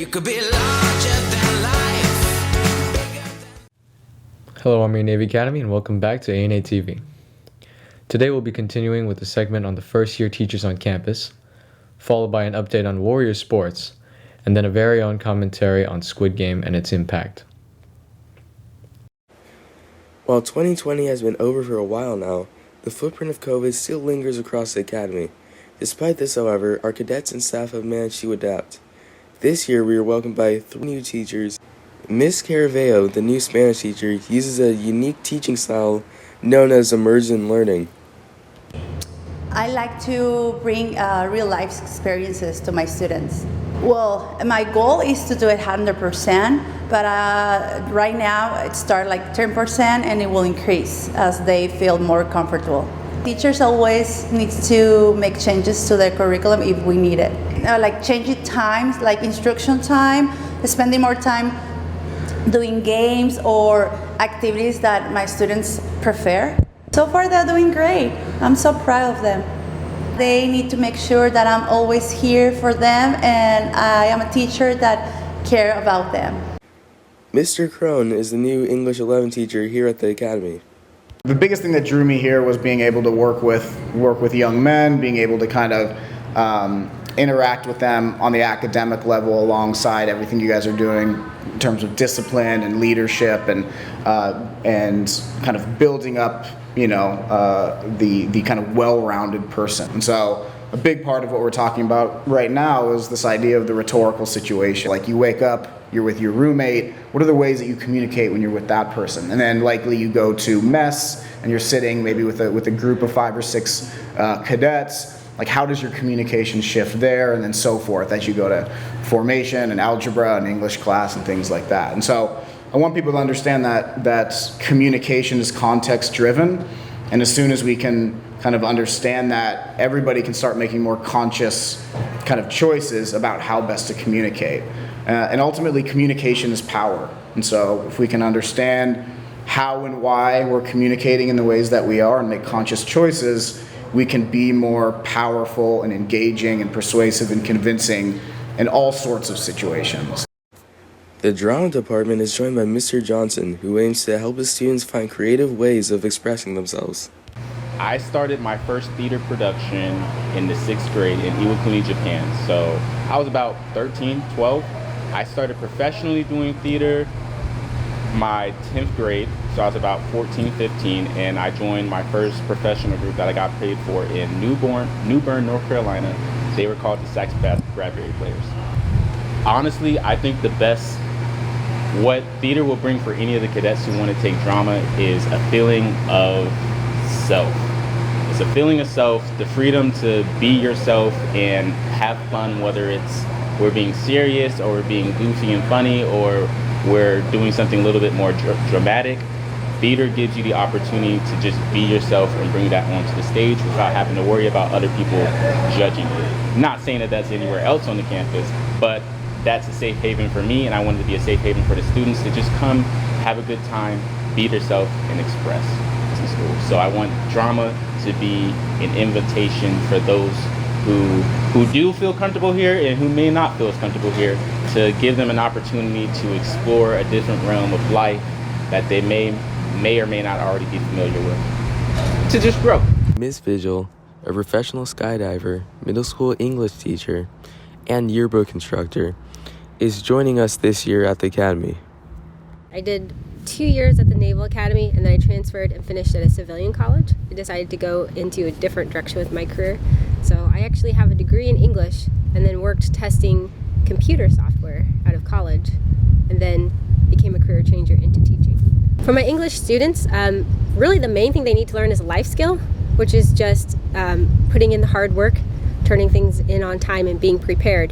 You could be larger than life. Hello, I'm your Navy Academy and welcome back to A&A TV. Today we'll be continuing with a segment on the first year teachers on campus, followed by an update on Warrior sports, and then a very own commentary on Squid Game and its impact. While 2020 has been over for a while now, the footprint of COVID still lingers across the academy. Despite this, however, our cadets and staff have managed to adapt. This year we are welcomed by 3 new teachers. Ms. Caraveo, the new Spanish teacher, uses a unique teaching style known as immersion learning. I like to bring real life experiences to my students. Well, my goal is to do it 100%, but right now it starts like 10% and it will increase as they feel more comfortable. Teachers always need to make changes to their curriculum if we need it. Like changing times, like instruction time, spending more time doing games or activities that my students prefer. So far they're doing great. I'm so proud of them. They need to make sure that I'm always here for them and I am a teacher that care about them. Mr. Crone is the new English 11 teacher here at the academy. The biggest thing that drew me here was being able to work with young men, being able to kind of interact with them on the academic level alongside everything you guys are doing in terms of discipline and leadership and kind of building up, you know, the kind of well-rounded person. And so a big part of what we're talking about right now is this idea of the rhetorical situation. Like you wake up, you're with your roommate, what are the ways that you communicate when you're with that person? And then likely you go to mess and you're sitting maybe with a group of 5 or 6 cadets. Like how does your communication shift there, and then so forth as you go to formation and algebra and English class and things like that. And so I want people to understand that communication is context driven, and as soon as we can kind of understand that, everybody can start making more conscious kind of choices about how best to communicate. And ultimately communication is power. And so if we can understand how and why we're communicating in the ways that we are and make conscious choices, we can be more powerful and engaging and persuasive and convincing in all sorts of situations. The drama department is joined by Mr. Johnson, who aims to help his students find creative ways of expressing themselves. I started my first theater production in the 6th grade in Iwakuni, Japan. So I was about 13, 12. I started professionally doing theater my 10th grade, so I was about 14, 15, and I joined my first professional group that I got paid for in New Bern, North Carolina. They were called the Sax Bradbury Players. Honestly, I think what theater will bring for any of the cadets who want to take drama is a feeling of self. It's a feeling of self, the freedom to be yourself and have fun, whether it's we're being serious or we're being goofy and funny or we're doing something a little bit more dramatic. Theater gives you the opportunity to just be yourself and bring that onto the stage without having to worry about other people judging you. Not saying that that's anywhere else on the campus, but that's a safe haven for me, and I wanted to be a safe haven for the students to just come, have a good time, be themselves, and express in school. So I want drama to be an invitation for those who do feel comfortable here and who may not feel as comfortable here, to give them an opportunity to explore a different realm of life that they may or may not already be familiar with, to just grow. Ms. Vigil, a professional skydiver, middle school English teacher, and yearbook instructor, is joining us this year at the academy. I did 2 years at the Naval Academy, and then I transferred and finished at a civilian college. I decided to go into a different direction with my career. So I actually have a degree in English and then worked testing computer software out of college, and then became a career changer into teaching. For my English students, really the main thing they need to learn is a life skill, which is just putting in the hard work, turning things in on time, and being prepared.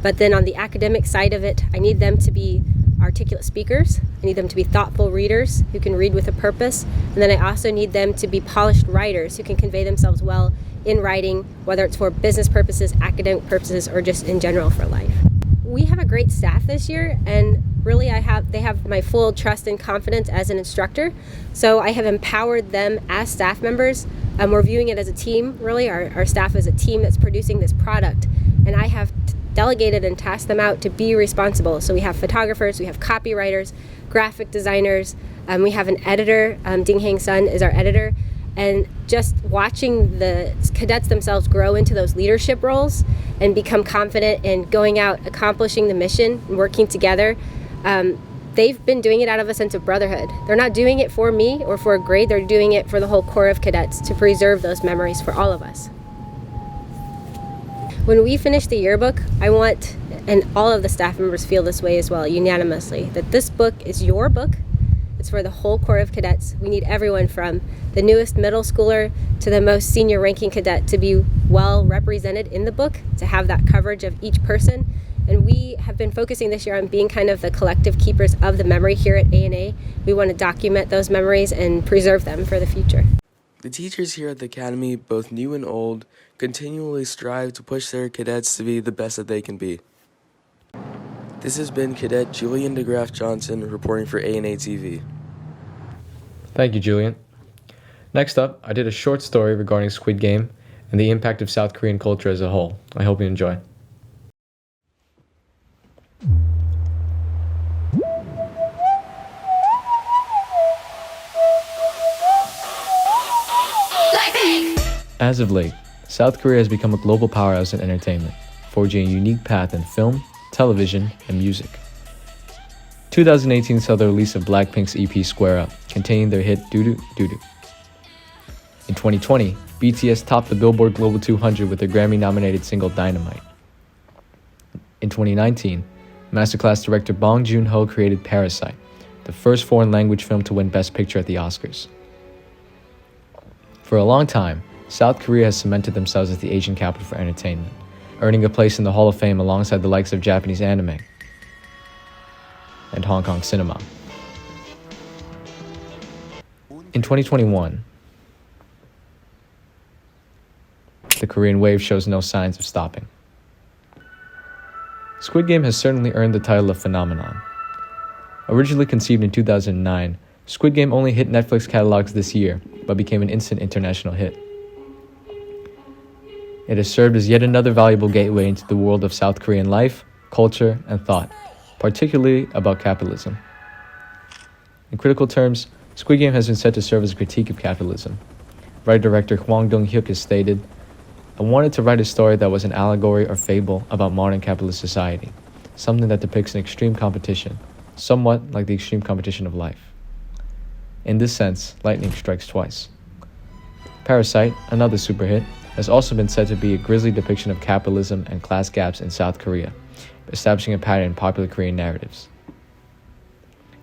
But then on the academic side of it, I need them to be articulate speakers. I need them to be thoughtful readers who can read with a purpose. And then I also need them to be polished writers who can convey themselves well in writing, whether it's for business purposes, academic purposes, or just in general for life. We have a great staff this year, and really they have my full trust and confidence as an instructor. So I have empowered them as staff members. We're viewing it as a team, really. Our staff is a team that's producing this product. And I have delegated and tasked them out to be responsible. So we have photographers, we have copywriters, graphic designers, we have an editor, Ding Hang Sun is our editor, and just watching the cadets themselves grow into those leadership roles and become confident in going out, accomplishing the mission, and working together. They've been doing it out of a sense of brotherhood. They're not doing it for me or for a grade, they're doing it for the whole corps of cadets to preserve those memories for all of us. When we finish the yearbook, I want, and all of the staff members feel this way as well, unanimously, that this book is your book. It's for the whole corps of cadets. We need everyone from the newest middle schooler to the most senior ranking cadet to be well represented in the book, to have that coverage of each person. And we have been focusing this year on being kind of the collective keepers of the memory here at A&A. We want to document those memories and preserve them for the future. The teachers here at the Academy, both new and old, continually strive to push their cadets to be the best that they can be. This has been Cadet Julian DeGraff Johnson reporting for A&A TV. Thank you, Julian. Next up, I did a short story regarding Squid Game and the impact of South Korean culture as a whole. I hope you enjoy. As of late, South Korea has become a global powerhouse in entertainment, forging a unique path in film, television, and music. 2018 saw the release of Blackpink's EP Square Up, containing their hit Doo Doo Doo Doo. In 2020, BTS topped the Billboard Global 200 with their Grammy-nominated single Dynamite. In 2019, Masterclass director Bong Joon-ho created Parasite, the first foreign language film to win Best Picture at the Oscars. For a long time, South Korea has cemented themselves as the Asian capital for entertainment, earning a place in the Hall of Fame alongside the likes of Japanese anime and Hong Kong cinema. In 2021, the Korean wave shows no signs of stopping. Squid Game has certainly earned the title of phenomenon. Originally conceived in 2009, Squid Game only hit Netflix catalogs this year, but became an instant international hit. It has served as yet another valuable gateway into the world of South Korean life, culture, and thought, particularly about capitalism. In critical terms, Squid Game has been said to serve as a critique of capitalism. Writer-director Hwang Dong-hyuk has stated, "I wanted to write a story that was an allegory or fable about modern capitalist society, something that depicts an extreme competition, somewhat like the extreme competition of life. In this sense, lightning strikes twice." Parasite, another super hit, has also been said to be a grisly depiction of capitalism and class gaps in South Korea, establishing a pattern in popular Korean narratives.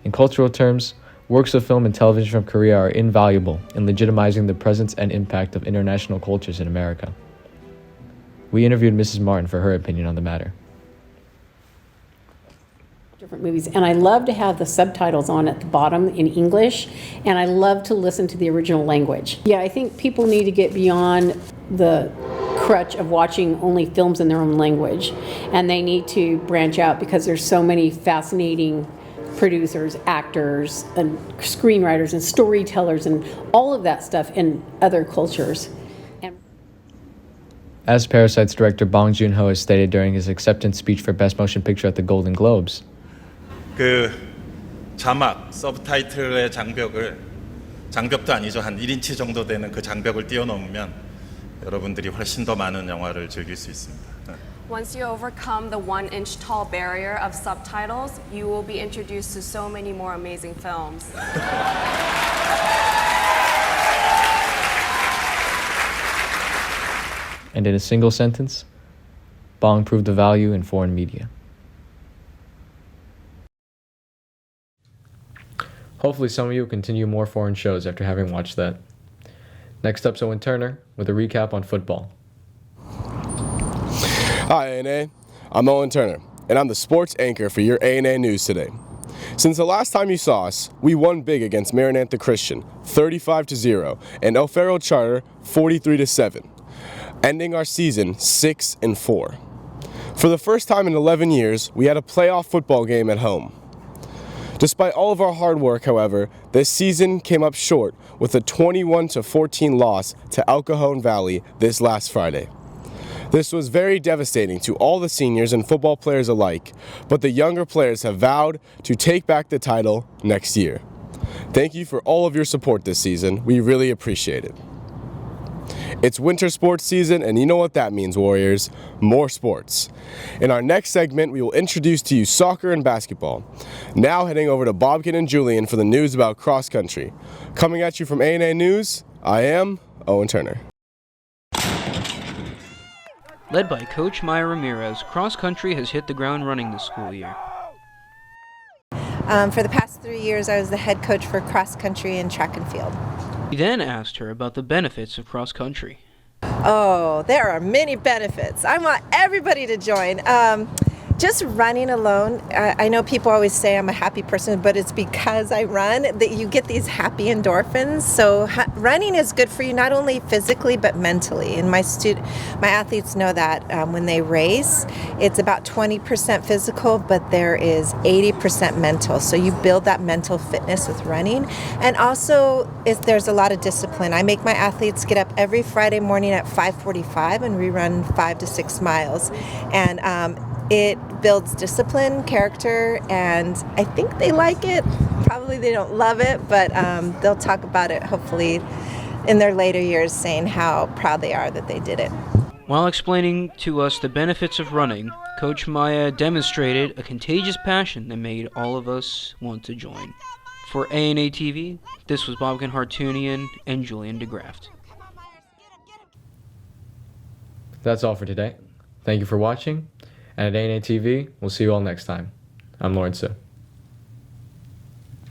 In cultural terms, works of film and television from Korea are invaluable in legitimizing the presence and impact of international cultures in America. We interviewed Mrs. Martin for her opinion on the matter. Different movies, and I love to have the subtitles on at the bottom in English, and I love to listen to the original language. Yeah, I think people need to get beyond the crutch of watching only films in their own language, and they need to branch out because there's so many fascinating producers, actors, and screenwriters, and storytellers, and all of that stuff in other cultures. As Parasite's director Bong Joon-ho has stated during his acceptance speech for Best Motion Picture at the Golden Globes, 그 자막, 서브타이틀의 장벽도 아니죠. 한 1인치 정도 되는 그 장벽을 뛰어넘으면 여러분들이 훨씬 더 많은 영화를 즐길 수 있습니다. Once you overcome the 1-inch tall barrier of subtitles, you will be introduced to so many more amazing films. and in a single sentence, Bong proved the value in foreign media. Hopefully some of you will continue more foreign shows after having watched that. Next up, Owen Turner with a recap on football. Hi, A&A. I'm Owen Turner, and I'm the sports anchor for your A&A News today. Since the last time you saw us, we won big against Maranatha Christian, 35-0, and El Faro Charter, 43-7, ending our season 6-4. For the first time in 11 years, we had a playoff football game at home. Despite all of our hard work, however, this season came up short with a 21-14 loss to El Cajon Valley this last Friday. This was very devastating to all the seniors and football players alike, but the younger players have vowed to take back the title next year. Thank you for all of your support this season. We really appreciate it. It's winter sports season, and you know what that means, Warriors. More sports. In our next segment, we will introduce to you soccer and basketball. Now heading over to Bobkin and Julian for the news about cross country. Coming at you from A&A News, I am Owen Turner. Led by Coach Maya Ramirez, cross country has hit the ground running this school year. For the past 3 years, I was the head coach for cross country and track and field. We then asked her about the benefits of cross country. Oh, there are many benefits. I want everybody to join. Just running alone, I know people always say I'm a happy person, but it's because I run that you get these happy endorphins. So running is good for you, not only physically, but mentally. And my athletes know that when they race, it's about 20% physical, but there is 80% mental. So you build that mental fitness with running. And also, there's a lot of discipline. I make my athletes get up every Friday morning at 5:45 and we run 5 to 6 miles. And it builds discipline, character, and I think they like it. Probably they don't love it, but they'll talk about it hopefully in their later years, saying how proud they are that they did it. While explaining to us the benefits of running, Coach Maya demonstrated a contagious passion that made all of us want to join. For A&A TV, this was Bobkin Hartunian and Julian DeGraft. That's all for today. Thank you for watching. And at A&A TV, we'll see you all next time. I'm Lawrence.